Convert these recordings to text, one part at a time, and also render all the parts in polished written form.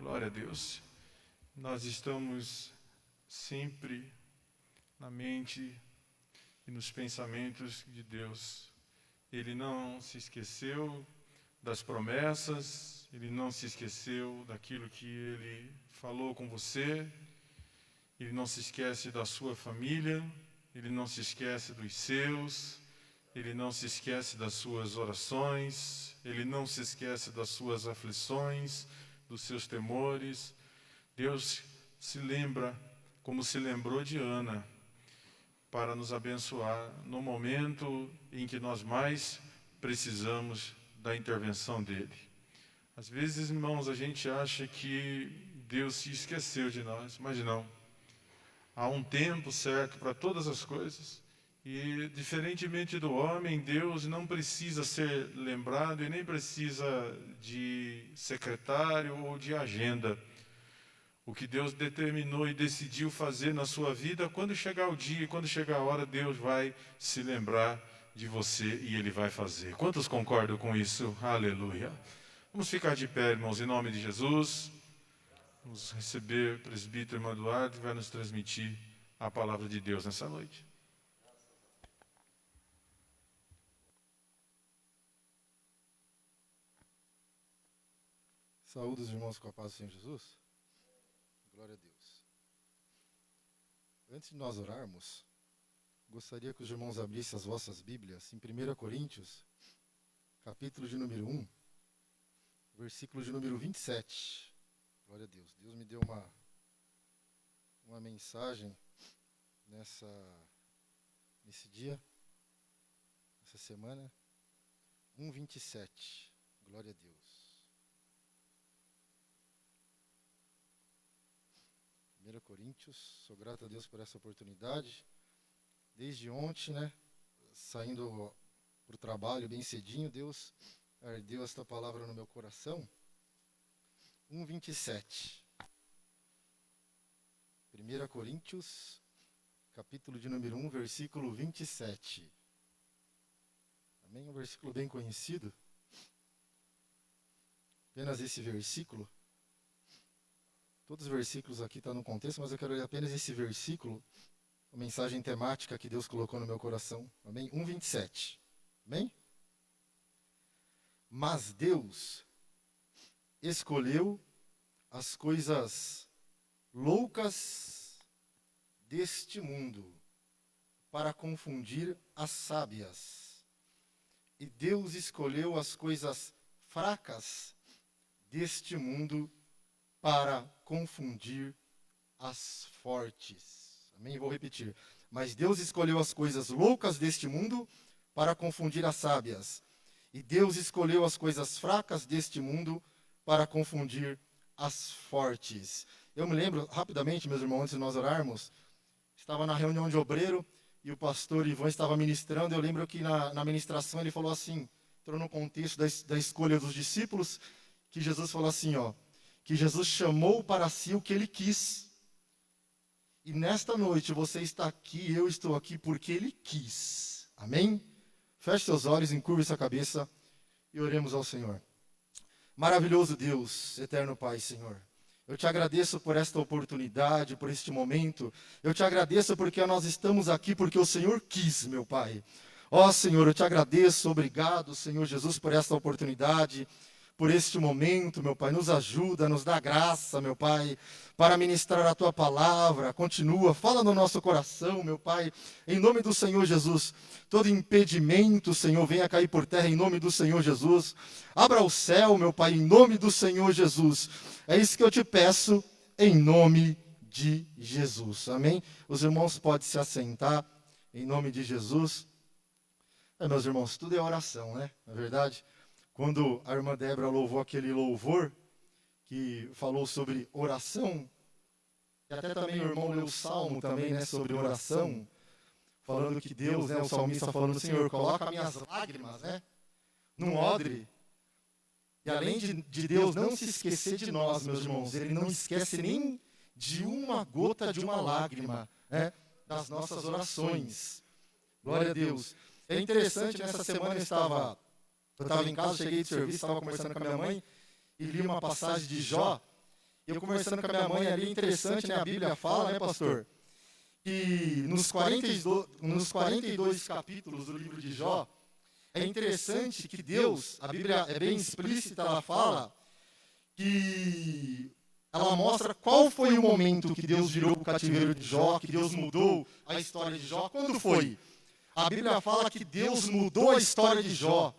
glória a Deus. Nós estamos sempre na mente e nos pensamentos de Deus. Ele não se esqueceu das promessas, Ele não se esqueceu daquilo que Ele falou com você, Ele não se esquece da sua família, Ele não se esquece dos seus, Ele não se esquece das suas orações, Ele não se esquece das suas aflições, dos seus temores. Deus se lembra, como se lembrou de Ana, para nos abençoar no momento em que nós mais precisamos da intervenção dEle. Às vezes, irmãos, a gente acha que Deus se esqueceu de nós, mas não. Há um tempo certo para todas as coisas. E, diferentemente do homem, Deus não precisa ser lembrado e nem precisa de secretário ou de agenda. O que Deus determinou e decidiu fazer na sua vida, quando chegar o dia, quando chegar a hora, Deus vai se lembrar de você e Ele vai fazer. Quantos concordam com isso? Aleluia. Vamos ficar de pé, irmãos, em nome de Jesus. Vamos receber o presbítero irmão Eduardo, que vai nos transmitir a palavra de Deus nessa noite. Saúde os irmãos com a paz do Senhor Jesus. Glória a Deus. Antes de nós orarmos, gostaria que os irmãos abrissem as vossas Bíblias em 1 Coríntios, capítulo de número 1, versículo de número 27. Glória a Deus. Deus me deu uma mensagem nesse dia, essa semana. 1:27. Glória a Deus. 1 Coríntios, sou grato a Deus por essa oportunidade. Desde ontem, saindo para o trabalho bem cedinho, Deus ardeu esta palavra no meu coração. 1:27. 1 Coríntios, capítulo de número 1, versículo 27. Amém? Um versículo bem conhecido. Apenas esse versículo. Todos os versículos aqui estão no contexto, mas eu quero ler apenas esse versículo, a mensagem temática que Deus colocou no meu coração. Amém? 1:27. Amém? Mas Deus escolheu as coisas loucas deste mundo para confundir as sábias. E Deus escolheu as coisas fracas deste mundo para confundir as fortes. Amém? Vou repetir. Mas Deus escolheu as coisas loucas deste mundo para confundir as sábias. E Deus escolheu as coisas fracas deste mundo para confundir as fortes. Eu me lembro, rapidamente, meus irmãos, antes de nós orarmos, estava na reunião de obreiro e o pastor Ivan estava ministrando. Eu lembro que na ministração ele falou assim, entrou no contexto da escolha dos discípulos, que Jesus falou assim, que Jesus chamou para si o que Ele quis. E nesta noite você está aqui, eu estou aqui porque Ele quis. Amém? Feche seus olhos, encurve essa cabeça e oremos ao Senhor. Maravilhoso Deus, eterno Pai, Senhor. Eu te agradeço por esta oportunidade, por este momento. Eu te agradeço porque nós estamos aqui porque o Senhor quis, meu Pai. Ó Senhor, eu te agradeço, obrigado, Senhor Jesus, por esta oportunidade, por este momento, meu Pai. Nos ajuda, nos dá graça, meu Pai, para ministrar a Tua palavra. Continua, fala no nosso coração, meu Pai, em nome do Senhor Jesus. Todo impedimento, Senhor, venha cair por terra em nome do Senhor Jesus. Abra o céu, meu Pai, em nome do Senhor Jesus. É isso que eu te peço, em nome de Jesus. Amém? Os irmãos podem se assentar, em nome de Jesus. Meus irmãos, tudo é oração, né? Não é verdade? Quando a irmã Débora louvou aquele louvor, que falou sobre oração, e até também o irmão leu o salmo também, sobre oração, falando que Deus, o salmista falando, Senhor, coloca minhas lágrimas, num odre. E além de Deus não se esquecer de nós, meus irmãos, Ele não esquece nem de uma gota de uma lágrima, das nossas orações. Glória a Deus. É interessante, nessa semana eu estava em casa, cheguei de serviço, estava conversando com a minha mãe, e li uma passagem de Jó, eu conversando com a minha mãe ali, interessante, né? A Bíblia fala, né, pastor? Que nos 42 capítulos do livro de Jó, é interessante que Deus, a Bíblia é bem explícita, ela fala que ela mostra qual foi o momento que Deus virou o cativeiro de Jó, que Deus mudou a história de Jó. Quando foi? A Bíblia fala que Deus mudou a história de Jó,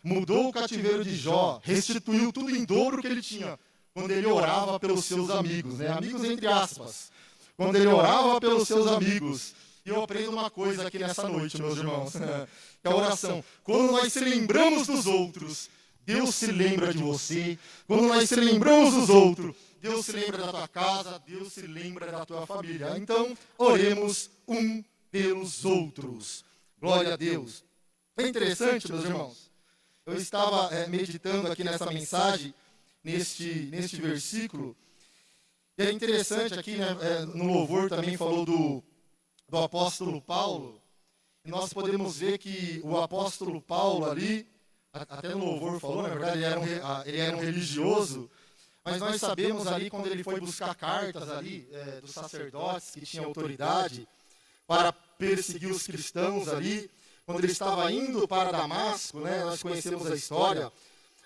mudou o cativeiro de Jó, restituiu tudo em dobro que ele tinha, quando ele orava pelos seus amigos, né? Amigos entre aspas. Quando ele orava pelos seus amigos. E eu aprendo uma coisa aqui nessa noite, meus irmãos, que é a oração. Quando nós se lembramos dos outros, Deus se lembra de você. Quando nós se lembramos dos outros, Deus se lembra da tua casa, Deus se lembra da tua família. Então, oremos um pelos outros. Glória a Deus. É interessante, meus irmãos. Eu estava meditando aqui nessa mensagem, neste versículo. E é interessante aqui, né, no louvor também falou do apóstolo Paulo. E nós podemos ver que o apóstolo Paulo ali, até no louvor falou, na verdade ele era um religioso, mas nós sabemos ali quando ele foi buscar cartas ali dos sacerdotes que tinham autoridade para perseguir os cristãos ali, quando ele estava indo para Damasco, né, nós conhecemos a história,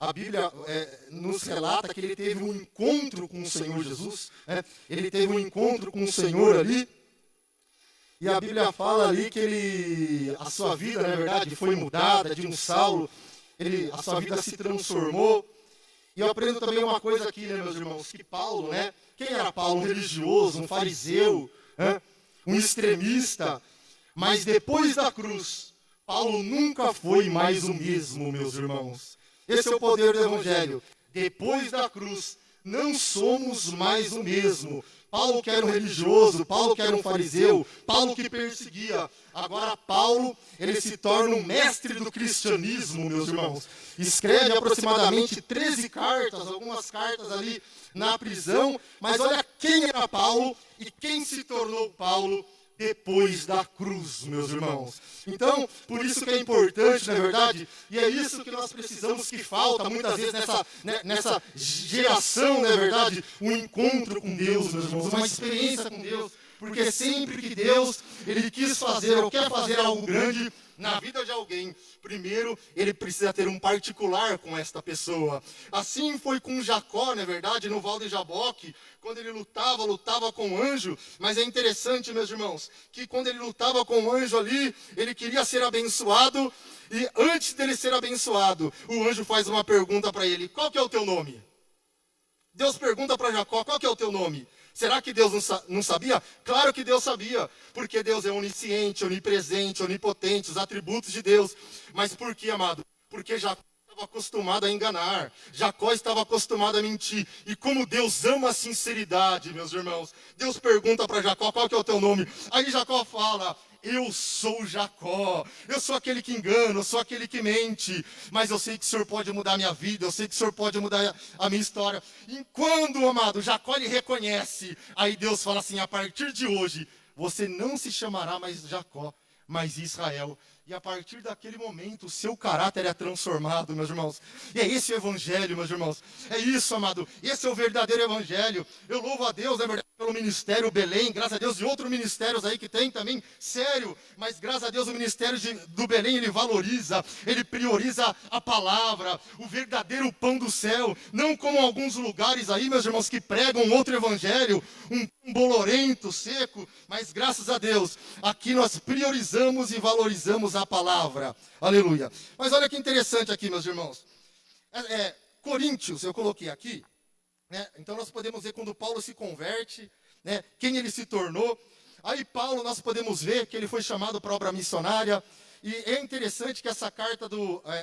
a Bíblia nos relata que ele teve um encontro com o Senhor Jesus, ele teve um encontro com o Senhor ali, e a Bíblia fala ali que a sua vida, na verdade, foi mudada de um Saulo, a sua vida se transformou. E eu aprendo também uma coisa aqui, né, meus irmãos, que Paulo, né, quem era Paulo? Um religioso, um fariseu, um extremista, mas depois da cruz, Paulo nunca foi mais o mesmo, meus irmãos. Esse é o poder do Evangelho. Depois da cruz, não somos mais o mesmo. Paulo que era um religioso, Paulo que era um fariseu, Paulo que perseguia. Agora Paulo, ele se torna um mestre do cristianismo, meus irmãos. Escreve aproximadamente 13 cartas, algumas cartas ali na prisão. Mas olha quem era Paulo e quem se tornou Paulo depois da cruz, meus irmãos. Então, por isso que é importante, na verdade, e é isso que nós precisamos, que falta muitas vezes nessa geração, na verdade, um encontro com Deus, meus irmãos, uma experiência com Deus, porque sempre que Deus, ele quis fazer ou quer fazer algo grande na vida de alguém, primeiro ele precisa ter um particular com esta pessoa. Assim foi com Jacó, não é verdade, no Val de Jaboque, quando ele lutava com o anjo. Mas é interessante, meus irmãos, que quando ele lutava com o anjo ali, ele queria ser abençoado, e antes dele ser abençoado, o anjo faz uma pergunta para ele: qual que é o teu nome? Deus pergunta para Jacó: qual que é o teu nome? Será que Deus não sabia? Claro que Deus sabia, porque Deus é onisciente, onipresente, onipotente, os atributos de Deus. Mas por que, amado? Porque Jacó estava acostumado a enganar, Jacó estava acostumado a mentir. E como Deus ama a sinceridade, meus irmãos, Deus pergunta para Jacó: qual que é o teu nome? Aí Jacó fala: eu sou Jacó, eu sou aquele que engana, eu sou aquele que mente, mas eu sei que o Senhor pode mudar a minha vida, eu sei que o Senhor pode mudar a minha história. E quando, amado, Jacó lhe reconhece, aí Deus fala assim: a partir de hoje, você não se chamará mais Jacó, mas Israel. E a partir daquele momento, o seu caráter é transformado, meus irmãos. E é esse o evangelho, meus irmãos. É isso, amado. Esse é o verdadeiro evangelho. Eu louvo a Deus, na verdade, pelo ministério Belém. Graças a Deus, e outros ministérios aí que tem também. Sério. Mas graças a Deus, o ministério do Belém, ele valoriza. Ele prioriza a palavra. O verdadeiro pão do céu. Não como alguns lugares aí, meus irmãos, que pregam outro evangelho. Um bolorento, seco. Mas graças a Deus, aqui nós priorizamos e valorizamos a palavra. Aleluia. Mas olha que interessante aqui, meus irmãos. Coríntios, eu coloquei aqui, né? Então nós podemos ver quando Paulo se converte, né? Quem ele se tornou. Aí Paulo, nós podemos ver que ele foi chamado para a obra missionária. E é interessante que essa carta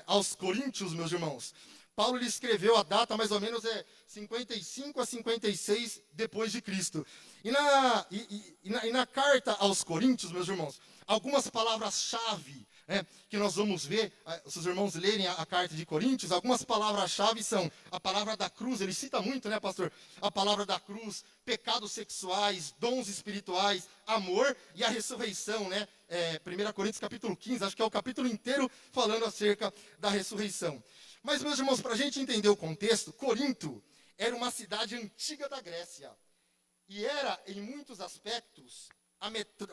aos Coríntios, meus irmãos, Paulo ele escreveu a data mais ou menos 55 a 56 depois de Cristo. E na carta aos Coríntios, meus irmãos, algumas palavras-chave que nós vamos ver, se os irmãos lerem a carta de Coríntios, algumas palavras-chave são a palavra da cruz, ele cita muito, né, pastor? A palavra da cruz, pecados sexuais, dons espirituais, amor e a ressurreição, né? 1 Coríntios capítulo 15, acho que é o capítulo inteiro falando acerca da ressurreição. Mas, meus irmãos, para a gente entender o contexto, Corinto era uma cidade antiga da Grécia. E era, em muitos aspectos,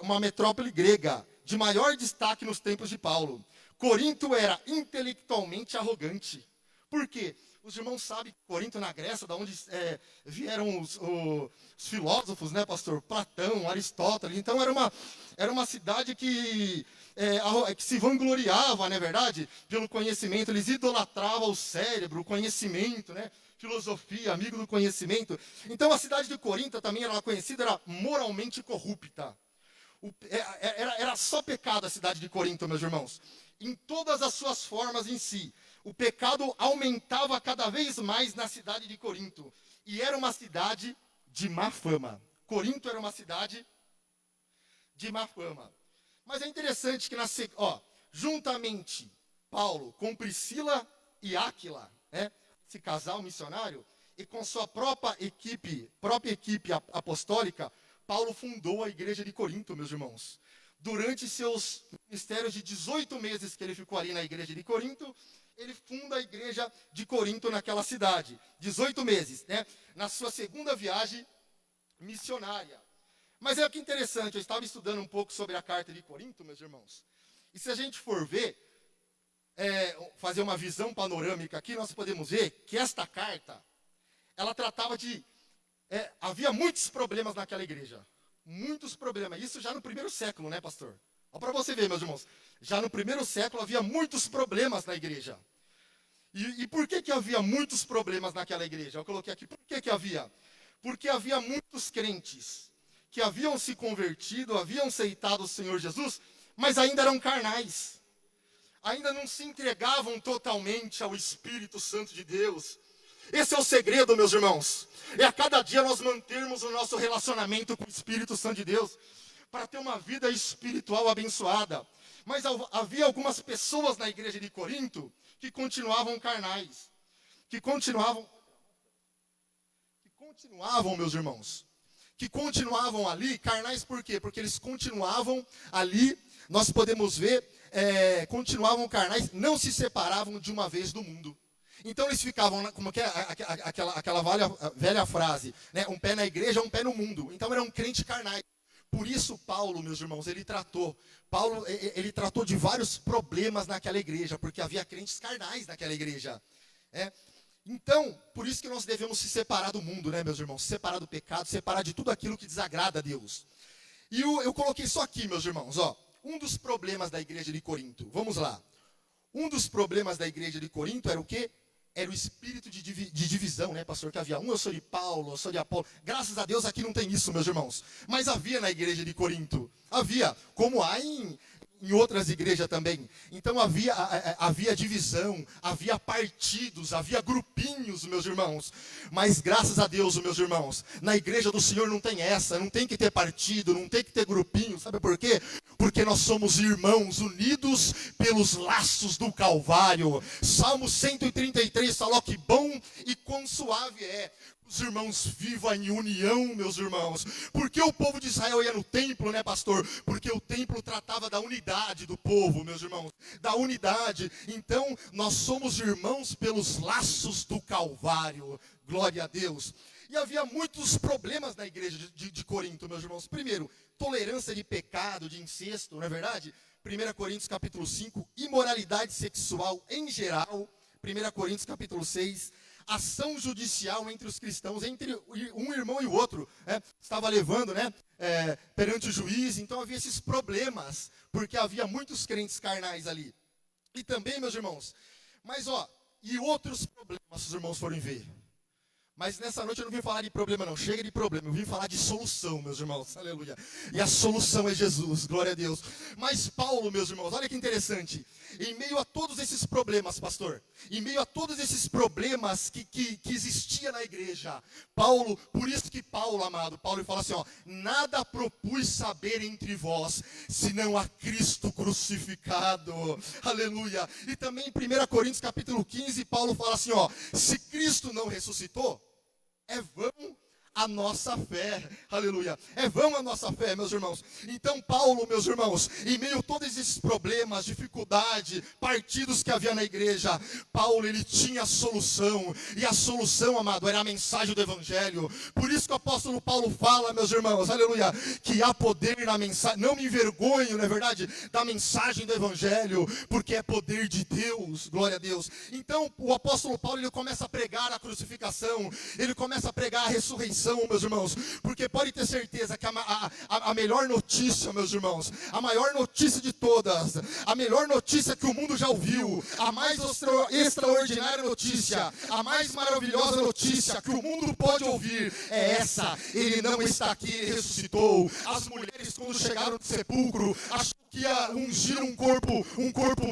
uma metrópole grega, de maior destaque nos tempos de Paulo. Corinto era intelectualmente arrogante. Por quê? Os irmãos sabem que Corinto, na Grécia, da onde vieram os filósofos, né, pastor? Platão, Aristóteles. Então, era uma cidade que se vangloriava, não é verdade? Pelo conhecimento. Eles idolatravam o cérebro, o conhecimento, né? Filosofia, amigo do conhecimento. Então, a cidade de Corinto também era conhecida, era moralmente corrupta. Era só pecado a cidade de Corinto, meus irmãos. Em todas as suas formas em si. O pecado aumentava cada vez mais na cidade de Corinto. E era uma cidade de má fama. Corinto era uma cidade de má fama. Mas é interessante que, juntamente, Paulo com Priscila e Áquila, né, esse casal missionário, e com sua própria equipe apostólica, Paulo fundou a igreja de Corinto, meus irmãos. Durante seus ministérios de 18 meses que ele ficou ali na igreja de Corinto, ele funda a igreja de Corinto naquela cidade. 18 meses, né? Na sua segunda viagem missionária. Mas é que interessante, eu estava estudando um pouco sobre a carta de Corinto, meus irmãos. E se a gente for ver, fazer uma visão panorâmica aqui, nós podemos ver que esta carta, ela tratava de... havia muitos problemas naquela igreja. Muitos problemas. Isso já no primeiro século, né, pastor? Olha para você ver, meus irmãos. Já no primeiro século havia muitos problemas na igreja. E por que havia muitos problemas naquela igreja? Eu coloquei aqui, por que havia? Porque havia muitos crentes que haviam se convertido, haviam aceitado o Senhor Jesus, mas ainda eram carnais. Ainda não se entregavam totalmente ao Espírito Santo de Deus. Esse é o segredo, meus irmãos. É a cada dia nós mantermos o nosso relacionamento com o Espírito Santo de Deus, para ter uma vida espiritual abençoada. Mas havia algumas pessoas na igreja de Corinto que continuavam carnais. Que continuavam, meus irmãos. Que continuavam ali, carnais por quê? Porque eles continuavam ali, nós podemos ver, continuavam carnais, não se separavam de uma vez do mundo. Então eles ficavam, como que é aquela velha frase, né? Um pé na igreja, um pé no mundo. Então eram crentes carnais. Por isso Paulo, meus irmãos, ele tratou de vários problemas naquela igreja, porque havia crentes carnais naquela igreja. Então, por isso que nós devemos se separar do mundo, né, meus irmãos? Se separar do pecado, se separar de tudo aquilo que desagrada a Deus. E eu coloquei só aqui, meus irmãos, um dos problemas da igreja de Corinto. Vamos lá. Um dos problemas da igreja de Corinto era o quê? Era o espírito de divisão, né, pastor? Que havia eu sou de Paulo, eu sou de Apolo. Graças a Deus aqui não tem isso, meus irmãos. Mas havia na igreja de Corinto. Havia, como há em outras igrejas também. Então havia divisão, havia partidos, havia grupinhos, meus irmãos. Mas graças a Deus, meus irmãos, na igreja do Senhor não tem essa, não tem que ter partido, não tem que ter grupinho. Sabe por quê? Porque nós somos irmãos unidos pelos laços do Calvário. Salmo 133 fala que bom e quão suave é. Os irmãos vivam em união, meus irmãos. Porque o povo de Israel ia no templo, né, pastor? Porque o templo tratava da unidade do povo, meus irmãos. Da unidade. Então, nós somos irmãos pelos laços do Calvário. Glória a Deus. E havia muitos problemas na igreja de Corinto, meus irmãos. Primeiro, tolerância de pecado, de incesto, não é verdade? 1 Coríntios capítulo 5, imoralidade sexual em geral. 1 Coríntios capítulo 6, ação judicial entre os cristãos, entre um irmão e o outro. Estava levando, perante o juiz. Então havia esses problemas, porque havia muitos crentes carnais ali. E também, meus irmãos, e outros problemas os irmãos forem ver. Mas nessa noite eu não vim falar de problema não, chega de problema, eu vim falar de solução, meus irmãos, aleluia. E a solução é Jesus, glória a Deus. Mas Paulo, meus irmãos, olha que interessante, em meio a todos esses problemas, pastor, em meio a todos esses problemas que existia na igreja, Paulo, por isso que Paulo, amado, Paulo fala assim, nada propus saber entre vós, senão a Cristo crucificado, aleluia. E também em 1 Coríntios capítulo 15, Paulo fala assim, se Cristo não ressuscitou, é vão a nossa fé. Aleluia. É vão a nossa fé, meus irmãos. Então Paulo, meus irmãos, em meio a todos esses problemas, dificuldade, partidos que havia na igreja, Paulo, ele tinha a solução. E a solução, amado, era a mensagem do evangelho. Por isso que o apóstolo Paulo fala, meus irmãos, aleluia, que há poder na mensagem. Não me envergonho, não é verdade, da mensagem do evangelho, porque é poder de Deus. Glória a Deus. Então o apóstolo Paulo, ele começa a pregar a crucificação, ele começa a pregar a ressurreição, meus irmãos, porque pode ter certeza que a melhor notícia, meus irmãos, a maior notícia de todas, a melhor notícia que o mundo já ouviu, a mais extraordinária notícia, a mais maravilhosa notícia que o mundo pode ouvir é essa: ele não está aqui, ele ressuscitou. As mulheres, quando chegaram no sepulcro, achou que ia ungir um corpo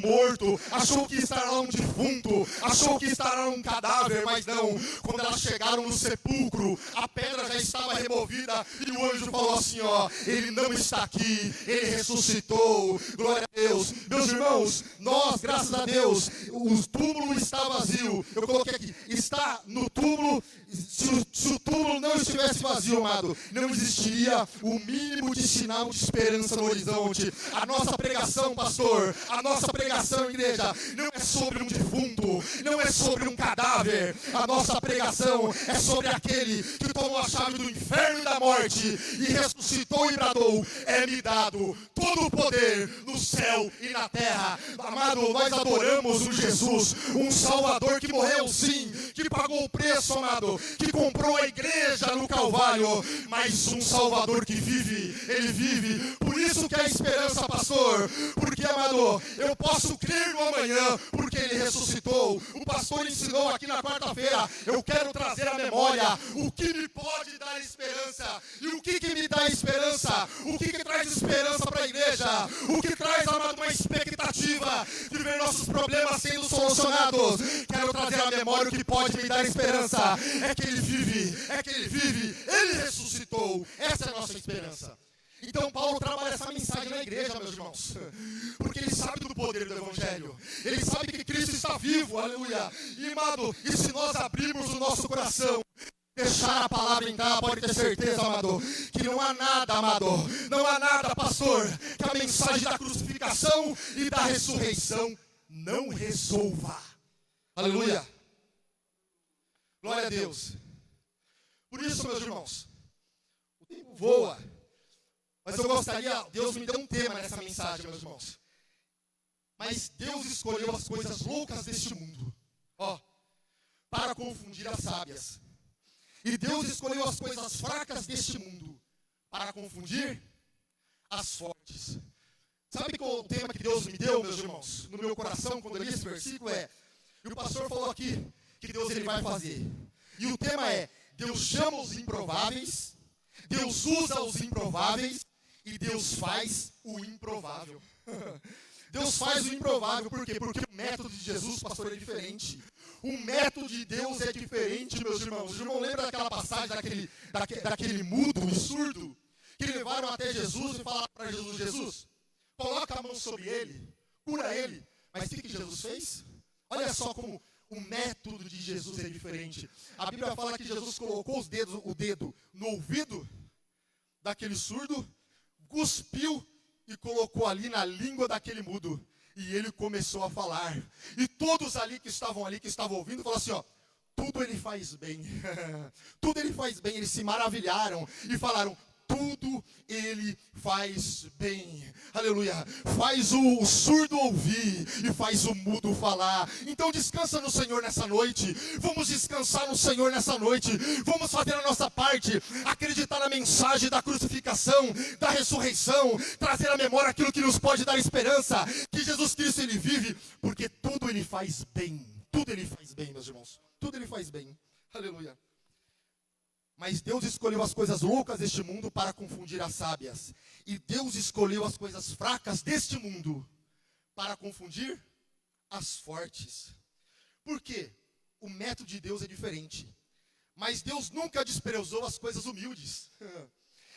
morto, achou que estará lá um defunto, achou que estará lá um cadáver, mas não. Quando elas chegaram no sepulcro, a pedra já estava removida e o anjo falou assim, ó: ele não está aqui, ele ressuscitou. Glória a Deus. Meus irmãos, nós, graças a Deus, o túmulo está vazio. Eu coloquei aqui, está no túmulo. Se o túmulo não estivesse vazio, amado, não existiria o mínimo de sinal de esperança no horizonte. A nossa pregação, pastor, a nossa pregação, igreja, não é sobre um defunto, não é sobre um cadáver. A nossa pregação é sobre aquele que tomou a chave do inferno e da morte e ressuscitou e bradou: é-me dado todo o poder no céu e na terra. Amado, nós adoramos um Jesus, um Salvador que morreu sim, que pagou o preço, amado, que comprou a igreja no Calvário, mas um Salvador que vive, ele vive. Por isso que há esperança, pastor, porque, amado, eu posso crer no amanhã, porque ele ressuscitou. O pastor ensinou aqui na quarta-feira, eu quero trazer à memória o que me pode dar esperança. E o que me dá esperança? O que traz esperança para a igreja? O que traz, amado, uma expectativa de ver nossos problemas sendo solucionados? Quero trazer à memória o que pode me dar esperança. É que ele vive, ele ressuscitou. Essa é a nossa esperança. Então Paulo trabalha essa mensagem na igreja, meus irmãos, porque ele sabe do poder do evangelho, ele sabe que Cristo está vivo, aleluia. E, amado, e se nós abrirmos o nosso coração, deixar a palavra entrar, pode ter certeza, amado, que não há nada, amado, não há nada, pastor, que a mensagem da crucificação e da ressurreição não resolva. Aleluia. Glória a Deus. Por isso, meus irmãos, o tempo voa, mas eu gostaria, Deus me deu um tema nessa mensagem, meus irmãos. Mas Deus escolheu as coisas loucas deste mundo, ó, para confundir as sábias. E Deus escolheu as coisas fracas deste mundo para confundir as fortes. Sabe qual o tema que Deus me deu, meus irmãos, no meu coração, quando eu li esse versículo? E o pastor falou aqui que Deus ele vai fazer. E o tema é: Deus chama os improváveis, Deus usa os improváveis e Deus faz o improvável. Deus faz o improvável, por quê? Porque o método de Jesus, pastor, é diferente. O método de Deus é diferente, meus irmãos. Os irmãos lembram daquela passagem daquele mudo e surdo que levaram até Jesus e falaram para Jesus: Jesus, coloca a mão sobre ele, cura ele. Mas o que Jesus fez? Olha só como o método de Jesus é diferente. A Bíblia fala que Jesus colocou o dedo no ouvido daquele surdo, cuspiu e colocou ali na língua daquele mudo. E ele começou a falar. E todos ali, que estavam ouvindo, falaram assim, ó: tudo ele faz bem. Tudo ele faz bem. Eles se maravilharam e falaram: tudo ele faz bem. Aleluia. Faz o surdo ouvir e faz o mudo falar. Então descansa no Senhor nessa noite. Vamos descansar no Senhor nessa noite. Vamos fazer a nossa parte. Acreditar na mensagem da crucificação, da ressurreição. Trazer à memória aquilo que nos pode dar esperança. Que Jesus Cristo ele vive. Porque tudo ele faz bem. Tudo ele faz bem, meus irmãos. Tudo ele faz bem. Aleluia. Mas Deus escolheu as coisas loucas deste mundo para confundir as sábias. E Deus escolheu as coisas fracas deste mundo para confundir as fortes. Por quê? O método de Deus é diferente. Mas Deus nunca desprezou as coisas humildes.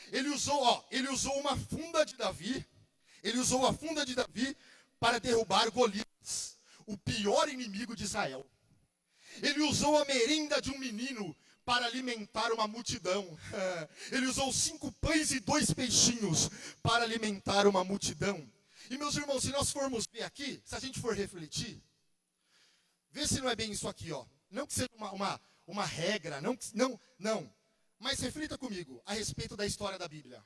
Ele usou uma funda de Davi. Ele usou a funda de Davi para derrubar Golias, o pior inimigo de Israel. Ele usou a merenda de um menino para alimentar uma multidão. Ele usou 5 pães e 2 peixinhos para alimentar uma multidão. E meus irmãos, se nós formos ver aqui, se a gente for refletir, vê se não é bem isso aqui, ó. Não que seja uma regra, não. Mas reflita comigo a respeito da história da Bíblia.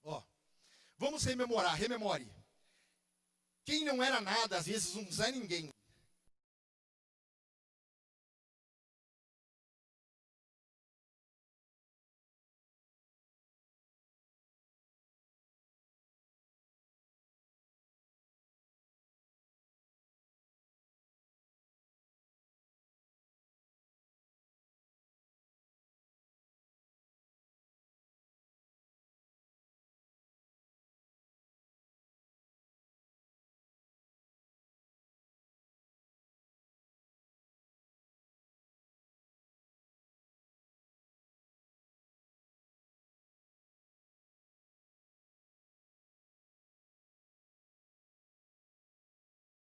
Ó, vamos rememore. Quem não era nada, às vezes não é ninguém.